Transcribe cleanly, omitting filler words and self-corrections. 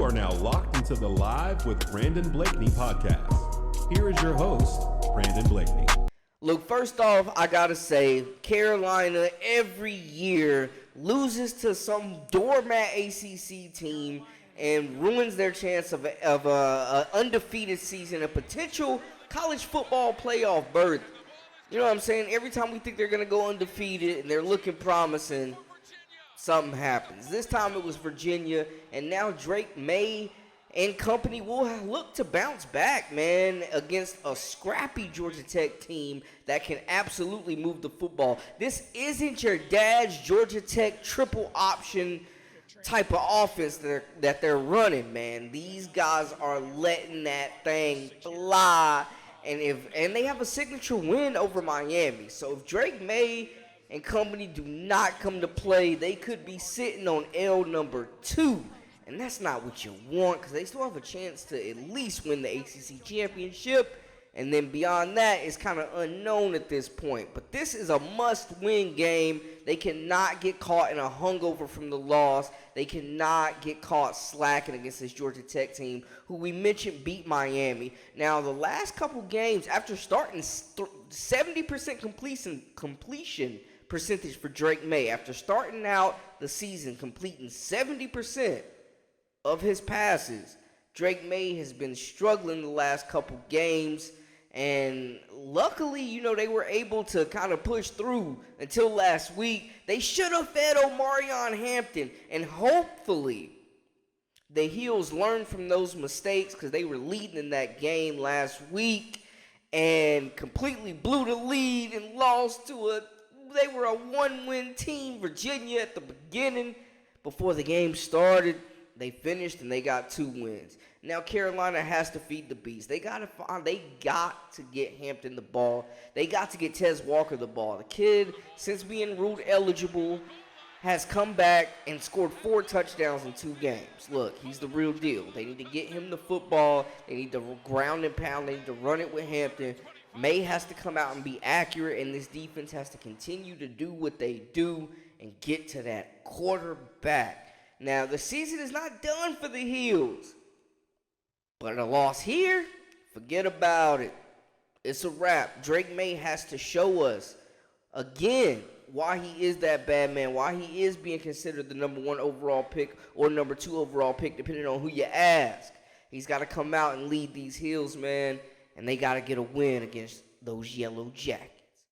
You are now locked into the Live with Brandon Blakeney podcast. Here is your host, Brandon Blakeney. Look, first off, I gotta say, Carolina every year loses to some doormat ACC team and ruins their chance of a undefeated season, a potential college football playoff berth. You know what I'm saying? Every time we think they're gonna go undefeated and they're looking promising, something happens. This time it was Virginia, and now Drake May and company will look to bounce back, man, against a scrappy Georgia Tech team that can absolutely move the football. This isn't your dad's Georgia Tech triple option type of offense that they're running, man. These guys are letting that thing fly, and they have a signature win over Miami. So if Drake May and company do not come to play, they could be sitting on L number 2. And that's not what you want, because they still have a chance to at least win the ACC championship. And then beyond that, it's kind of unknown at this point. But this is a must-win game. They cannot get caught in a hungover from the loss. They cannot get caught slacking against this Georgia Tech team, who we mentioned beat Miami. Now, the last couple games, after starting 70% completion percentage for Drake May, after starting out the season completing 70% of his passes, Drake May has been struggling the last couple games, and luckily, they were able to kind of push through until last week. They should have fed Omarion Hampton, and hopefully the Heels learned from those mistakes, because they were leading in that game last week and completely blew the lead and lost to they were a one-win team, Virginia, at the beginning. Before the game started, they finished and they got 2 wins. Now Carolina has to feed the beast. They got to get Hampton the ball. They got to get Tez Walker the ball. The kid, since being ruled eligible, has come back and scored 4 touchdowns in 2 games. Look, he's the real deal. They need to get him the football. They need to ground and pound. They need to run it with Hampton. May has to come out and be accurate, and this defense has to continue to do what they do and get to that quarterback. Now, the season is not done for the Heels, but a loss here, forget about it. It's a wrap. Drake May has to show us again why he is that bad man, why he is being considered the number 1 overall pick or number 2 overall pick, depending on who you ask. He's got to come out and lead these Heels, man, and they got to get a win against those Yellow Jackets.